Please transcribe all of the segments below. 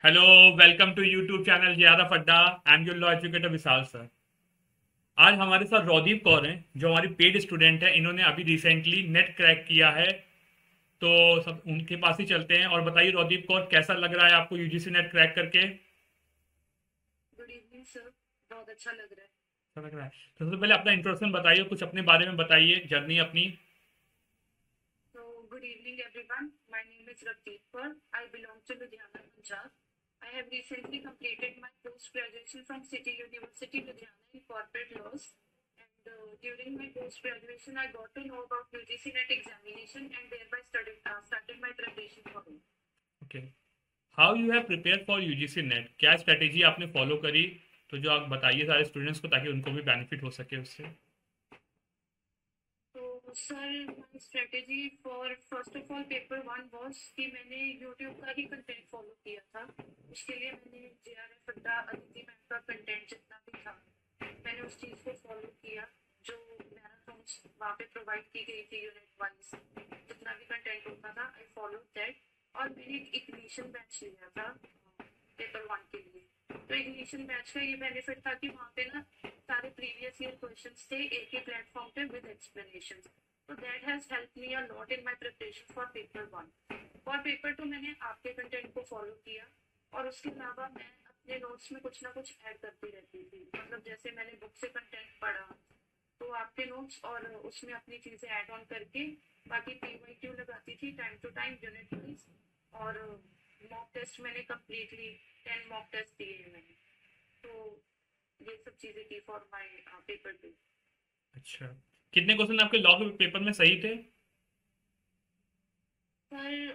Hello. Welcome to YouTube channel जियादा फड्डा। I am your law educator Vishal sir. आज हमारे साथ रौदीप कौर हैं जो हमारी पेड स्टूडेंट है। इन्होंने अभी रिसेंटली नेट क्रैक किया है। तो सब उनके पास ही चलते हैं और बताइए रौदीप कौर, कैसा लग रहा है आपको यूजीसी नेट क्रैक करके? Good evening sir. बहुत अच्छा लग रहा है। अच्छा लग रहा है। तो सबसे पहले अपना इंट्रोडक्शन बताइए, कुछ अपने बारे में बताइए, जर्नी अपनी। So good evening everyone. My name is Rakdeep Kaur. I belong to Ludhiana, Punjab. I have recently completed my post graduation from City University, Ludhiana in corporate laws. And during my post graduation, I got to know about UGC NET examination and thereby started my preparation for it. Okay. How you have prepare for UGC net, क्या strategy आपने follow करी? तो जो आप बताइए सारे students को, ताकि उनको भी बेनिफिट हो सके उससे। तो sir my strategy for first of all paper one was कि मैंने यूट्यूब का ही कंटेंट फॉलो किया था। उसके लिए मैंने JRF अड्डा अदिति मैम का कंटेंट जितना भी था मैंने उस चीज़ को फॉलो किया। जो मैराथन्स वहाँ पे प्रोवाइड की गई थी यूनिट वाइज, जितना भी कंटेंट होता था आई फॉलो दैट। और मैंने एक इग्निशन बैच लिया था पेपर वन के लिए। तो इग्निशन बैच का ये बेनिफिट था कि वहाँ पे ना सारे प्रीवियस ईयर क्वेश्चंस थे एक ही प्लेटफॉर्म पे विद एक्सप्लेनेशन। तो that has help me a lot in my preparation for paper one. For paper two मैंने आपके कंटेंट को फॉलो किया और उसके अलावा मैं अपने नोट्स में कुछ ना कुछ ऐड करती रहती थी। मतलब जैसे मैंने बुक से कंटेंट पढ़ा तो आपके नोट्स और उसमें अपनी चीज़ें ऐड ऑन करके बाकी PYQ लगाती थी time to time unit wise. और मॉक टेस्ट मैंने कम्प्लीटली 10 मॉक टेस्ट दिए हैं मैंने। तो ये सब चीज़ें की फॉर माय पेपर टू। अच्छा। कितने क्वेश्चन आपके लॉ के पेपर में सही थे? सर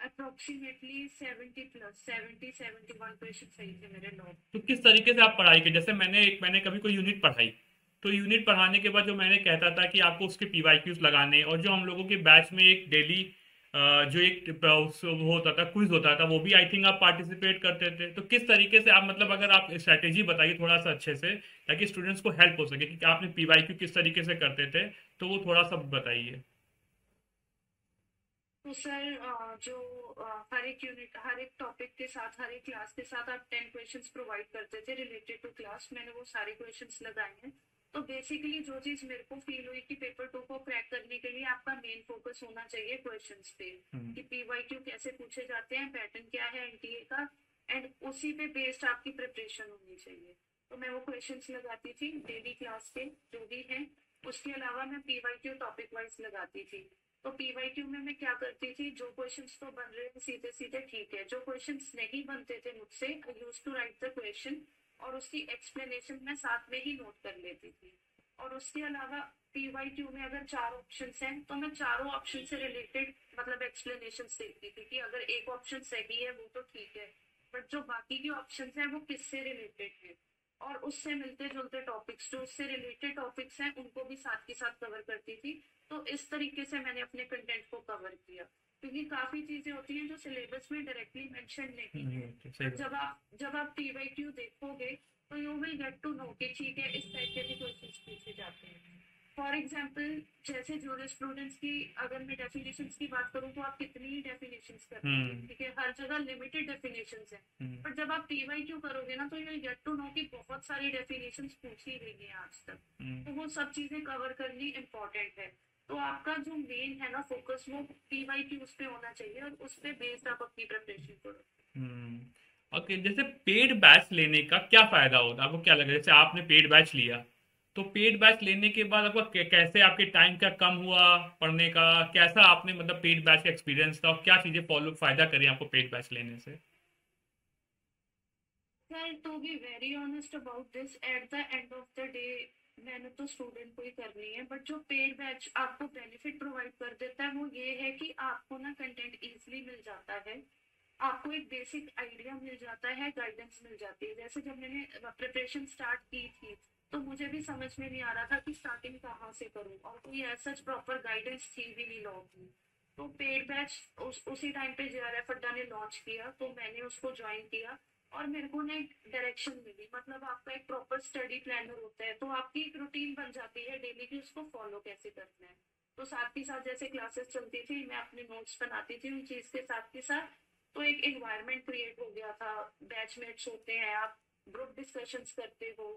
अप्रोक्सीमेटली 70 प्लस 71 क्वेश्चन सही थे मेरे लॉ। तो किस तरीके से आप पढ़ाई की, जैसे मैंने कभी कोई यूनिट पढ़ाई, तो यूनिट पढ़ाने के बाद जो मैंने कहता था कि आपको उसके पीवाईक्यूज लगाने, और जो हम लोगों के बैच में एक डेली जो एक वो होता था, क्विज होता था, वो भी आई थिंक आप पार्टिसिपेट करते थे। तो किस तरीके से आप, मतलब अगर आप स्ट्रैटेजी बताइए थोड़ा सा अच्छे से, ताकि स्टूडेंट्स को हेल्प हो सके कि आपने पीवाईक्यू किस तरीके से करते थे, तो वो थोड़ा सा बताइए। तो सर जो हर एक यूनिट हर एक टॉपिक के साथ हर एक क्लास के साथ आप 10 क्वेश्चंस प्रोवाइड करते थे रिलेटेड टू क्लास। मैंने वो सारे क्वेश्चंस लगाए हैं। तो बेसिकली जो चीज मेरे को फील हुई कि पेपर टू को क्रैक करने के लिए आपका मेन फोकस होना चाहिए क्वेश्चंस पे, हम्म। कि PYQ कैसे पूछे जाते हैं, पैटर्न क्या है NTA का, एंड उसी पे बेस्ड आपकी प्रिपरेशन होनी चाहिए। तो मैं वो क्वेश्चंस लगाती थी डेली क्लास के जो भी हैं। उसके अलावा मैं PYQ टॉपिक वाइज लगाती थी। तो PYQ में मैं क्या करती थी, जो क्वेश्चंस तो बन रहे हैं सीधे सीधे ठीक है, जो क्वेश्चंस नहीं बनते थे मुझसे I use to write the question और उसकी एक्सप्लेनेशन मैं साथ में ही नोट कर लेती थी। और उसके अलावा PYQ में अगर चार ऑप्शन हैं तो मैं चारों ऑप्शन से रिलेटेड मतलब एक्सप्लेनेशन देखती थी कि अगर एक ऑप्शन सही है वो तो ठीक है, बट जो बाकी के ऑप्शन हैं वो किससे रिलेटेड है। और उससे मिलते जुलते टॉपिक्स जो उससे रिलेटेड टॉपिक्स हैं उनको भी साथ के साथ कवर करती थी। तो इस तरीके से मैंने अपने कंटेंट को कवर किया, क्योंकि काफी चीजें होती हैं जो सिलेबस में डायरेक्टली मेंशन नहीं है। सही बट बात। जब आप PYQ देखोगे तो you will get to know कि ठीक है इस टाइप के भी क्वेश्चंस पूछे जाते हैं। फॉर एग्जाम्पल जैसे जूरिस्प्रूडेंस की अगर मैं डेफिनेशंस की बात करूँ तो आप कितनी ही डेफिनेशंस कर लोगे, हम्म। ठीक है, हर जगह लिमिटेड डेफिनेशंस हैं। हम्म। बट जब आप PYQ करोगे ना तो यू गेट टू नो कि बहुत सारी डेफिनेशंस पूछी गई हैं आज तक। हम्म। तो वो सब चीजें कवर करनी इम्पोर्टेंट है। तो आपका जो मेन है ना फोकस वो PYQ उस पे होना चाहिए और उस पे बेस्ड आप अपनी प्रिपरेशन करो। ओके। जैसे पेड बैच लेने का क्या फायदा होता है, आपको क्या लगा? जैसे आपने पेड बैच लिया, तो पेड बैच लेने के बाद आपको कैसे आपके टाइम का कम हुआ पढ़ने का? कैसा आपने, मतलब पेड बैच का एक्सपीरियंस था, और क्या चीजें फॉलो फायदा करी आपको पेड बैच लेने से? Well to be very honest about this at the end of the day मैंने तो स्टूडेंट को ही करनी है, बट जो पेड बैच आपको बेनिफिट प्रोवाइड कर देता है वो ये है कि आपको ना कंटेंट इजीली मिल जाता है। आपको एक बेसिक आइडिया मिल जाता है, गाइडेंस मिल जाती है। जैसे जब मैंने प्रिपरेशन स्टार्ट की थी तो मुझे भी समझ में नहीं आ रहा था कि स्टार्टिंग कहाँ से करूँ, और कोई ऐसा प्रॉपर गाइडेंस थी भी नहीं लॉ की। तो पेड बैच उसी टाइम पे JRF अड्डा ने लॉन्च किया तो मैंने उसको ज्वाइन किया। और मेरे को ना एक डायरेक्शन मिली, मतलब आपका एक प्रॉपर स्टडी प्लानर होता है तो आपकी एक रूटीन बन जाती है डेली की उसको फॉलो कैसे करना है। तो साथ ही साथ जैसे क्लासेस चलती थी मैं अपने नोट्स बनाती थी उन चीज के साथ के साथ। तो एक एनवायरनमेंट क्रिएट हो गया था, बैचमेट्स होते हैं, आप ग्रुप डिस्कशंस करते हो,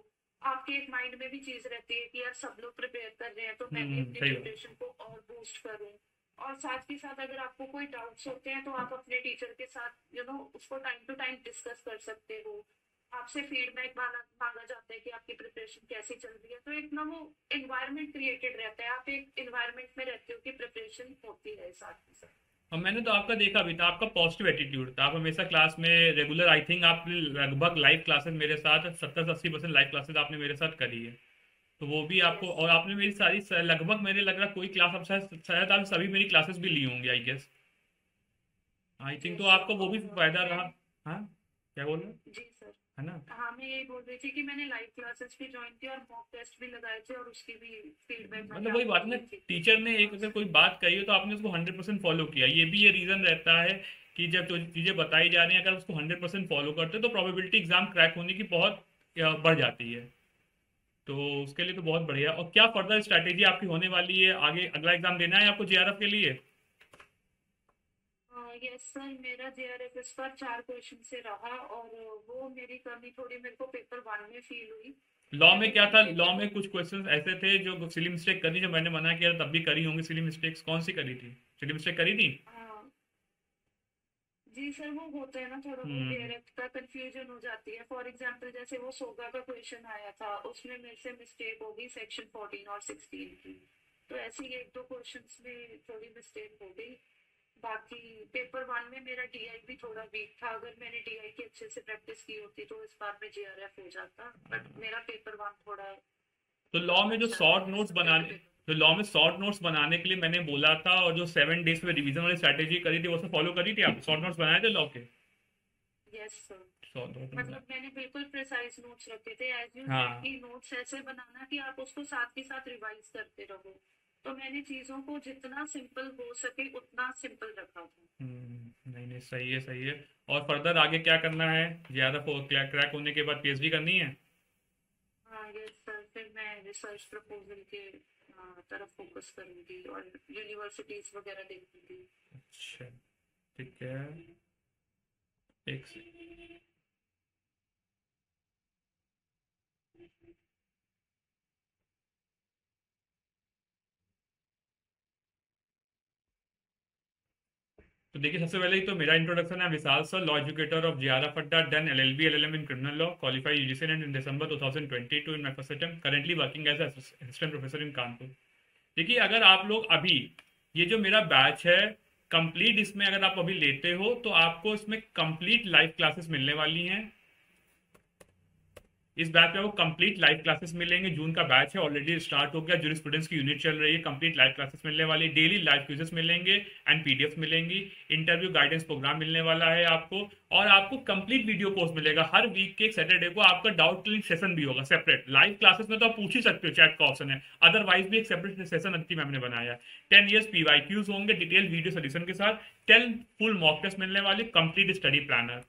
आपके एक माइंड में भी चीज रहती है कि यार सब लोग प्रिपेयर कर रहे हैं तो मैं भी अपनी सही बात। प्रिपरेशन को और बूस्ट करूं। और साथ के साथ अगर आपको कोई डाउट्स होते हैं तो आप अपने टीचर के साथ उसको टाइम टू टाइम डिस्कस कर सकते हो। आपसे फीडबैक मांगा मांगा जाता है कि आपकी प्रिपरेशन कैसी चल रही है, तो एक ना वो एनवायरनमेंट क्रिएटेड रहता है, आप एक एनवायरनमेंट में रहते हो कि प्रिपरेशन होती है साथ के साथ। और मैंने तो आपका देखा भी था, आपका पॉजिटिव एटीट्यूड था, आप हमेशा क्लास में रेगुलर, आई थिंक आप लगभग लाइव क्लासेस मेरे साथ 70 से 80% लाइव क्लासेस आपने मेरे साथ करी है। तो वो भी आपको, यस। और आपने मेरी सारी लगभग, मेरे लग रहा कोई क्लास आप शायद शायद आप सभी मेरी क्लासेस भी ली होंगी आई गेस। आई थिंक तो यस सर। आपको वो भी और फायदा मैं, रहा। हाँ, क्या बोल रहे हो? जी सर, है ना? हाँ मैं यही बोल रही थी कि मैंने लाइव क्लासेस भी ज्वाइन की और मॉक टेस्ट भी लगाए थे और उसकी भी फीडबैक मैंने मतलब वही आपको बात है ना, दी थी कि टीचर ने एक हाँ अगर सर। कोई बात कही हो तो आपने उसको 100% फॉलो किया। ये भी ये रीजन रहता है कि जब जो चीजें बताई जा रही हैं, अगर उसको 100% फॉलो करते हो तो प्रोबेबिलिटी एग्जाम क्रैक होने की बहुत बढ़ जाती है। तो उसके लिए तो बहुत बढ़िया। और क्या फर्दर स्ट्रैटेजी आपकी होने वाली है आगे? अगला एग्जाम देना है आपको जेआरएफ के लिए? यस सर, मेरा जेआरएफ इस बार 4 क्वेश्चन से रहा और वो मेरी कमी थोड़ी मेरे को पेपर 1 में फील हुई। लॉ में क्योंकि क्या मैंने था? लॉ पेपर में कुछ क्वेश्चंस ऐसे थे जो सिली मिस्टेक करी, जो मैंने मना किया तब भी करी होंगी सिली मिस्टेक्स। कौन सी करी थी? सिली मिस्टेक करी थी? जी सर, वो होता है ना थोड़ा बहुत हम्म। डायरेक्ट का कंफ्यूजन हो जाती है। फॉर एग्जांपल जैसे वो सोगा का क्वेश्चन आया था, उसमें मेरे से मिस्टेक हो गई सेक्शन 14 और 16 की। तो ऐसे ही 1-2 क्वेश्चंस में थोड़ी मिस्टेक हो गई। बाकी पेपर 1 में मेरा डीआई भी थोड़ा वीक था, अगर मैंने डीआई की अच्छे से प्रैक्टिस की होती तो इस बार में जेआरएफ हो जाता, बट मेरा पेपर 1 थोड़ा तो लॉ में जो अच्छा शॉर्ट रहा एज नोट्स कम्पेयर टू बनाने, पेपर। जो लॉ में शॉर्ट नोट्स बनाने के लिए मैंने बोला था, और जो 7 डेज में रिवीजन वाली स्ट्रैटेजी करी थी, वो सब फॉलो करी थी? आप शॉर्ट नोट्स बनाए थे लॉ के? Yes sir. शॉर्ट नोट्स बनाए? मतलब मैंने बिल्कुल प्रिसाइज नोट्स रखे थे, एज यू सेड हाँ। कि नोट्स ऐसे बनाना कि आप उसको साथ के साथ रिवाइज करते रहो। तो मैंने चीजों को जितना सिंपल हो सके उतना सिंपल रखा था। नहीं नहीं, सही है सही है। और फर्दर आगे क्या करना है? ज्यादा क्रैक होने के बाद पीएचडी करनी है? हाँ यस सर, फिर मैं रिसर्च प्रपोजल के तरफ फोकस करूंगी और यूनिवर्सिटीज वगैरह देखूंगी। अच्छा, ठीक है। एक से तो देखिए, सबसे पहले ही तो मेरा इंट्रोडक्शन है। Vishal sir, law educator of जियारा फड्डा, done LLB LLM in criminal law, qualified UGC NET in December 2022 in my first attempt, currently working as assistant professor in Kanpur. देखिए, अगर आप लोग अभी, ये जो मेरा बैच है कंप्लीट, इसमें अगर आप अभी लेते हो तो आपको इसमें कंप्लीट लाइव क्लासेस मिलने वाली हैं। इस बैच में वो कंप्लीट लाइव क्लासेस मिलेंगे। जून का बैच है, ऑलरेडी स्टार्ट हो गया। जूरिस्प्रूडेंस की यूनिट चल रही है, कंप्लीट लाइव क्लासेस मिलने वाली, डेली लाइव क्विजेस मिलेंगे एंड पीडीएफ मिलेंगी। इंटरव्यू गाइडेंस प्रोग्राम मिलने वाला है आपको, और आपको कंप्लीट वीडियो कोर्स मिलेगा। हर वीक के एक सैटरडे को आपका डाउट क्लियरिंग सेशन भी होगा सेपरेट। लाइव क्लासेस में तो आप पूछ ही सकते हो, चैट का ऑप्शन है, अदरवाइज भी एक सेपरेट सेशन अदिति मैम ने बनाया है। 10 years पीवाईक्यूज होंगे डिटेल वीडियो सोल्यूशन के साथ, 10 फुल मॉक टेस्ट मिलने वाले, कंप्लीट स्टडी प्लानर।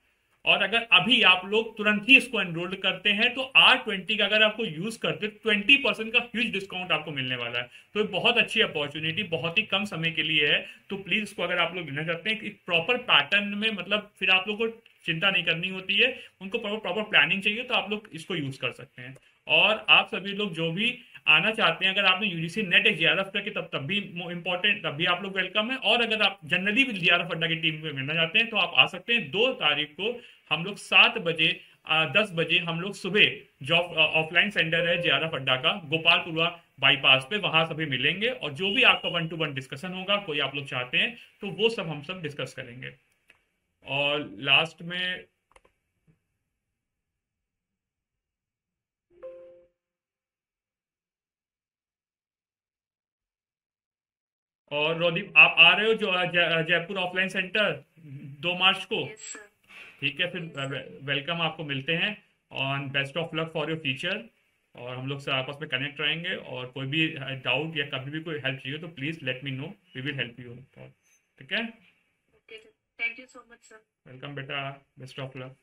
और अगर अभी आप लोग तुरंत ही इसको एनरोल करते हैं तो R20 का अगर आपको यूज करते, 20% का ह्यूज डिस्काउंट आपको मिलने वाला है। तो ये बहुत अच्छी अपॉर्चुनिटी बहुत ही कम समय के लिए है। तो प्लीज इसको अगर आप लोग लेना चाहते हैं एक प्रॉपर पैटर्न में, मतलब फिर आप लोग को चिंता नहीं करनी होती है, उनको प्रॉपर प्लानिंग चाहिए, तो आप लोग इसको यूज कर सकते हैं। और आप सभी लोग जो भी आना चाहते हैं, अगर आपने यूजीसी नेट जेआरएफ करके, तब भी इंपॉर्टेंट, तब भी आप लोग वेलकम है। और अगर आप जनरली भी जेआरएफ अड्डा की टीम में मिलना चाहते हैं तो आप आ सकते हैं। 2 तारीख को हम लोग 7 बजे 10 बजे हम लोग सुबह जॉब ऑफलाइन सेंटर है जेआरएफ अड्डा का, गोपालपुरा बाईपास पे, वहां सभी मिलेंगे। और जो भी आपका 1-to-1 डिस्कशन होगा, कोई आप लोग चाहते हैं तो वो सब हम सब डिस्कस करेंगे। और लास्ट में, और रोदीप आप आ रहे हो जो जयपुर ऑफलाइन सेंटर 2 मार्च को? Yes sir. ठीक है, फिर यस सर। वेलकम, आपको मिलते हैं। On best of luck for your future. और हम लोग से आपस में कनेक्ट रहेंगे, और कोई भी डाउट या कभी भी कोई हेल्प चाहिए तो please let me know, we will help you. ठीक है? Okay, thank you so much sir. Welcome बेटा, बेस्ट ऑफ लक।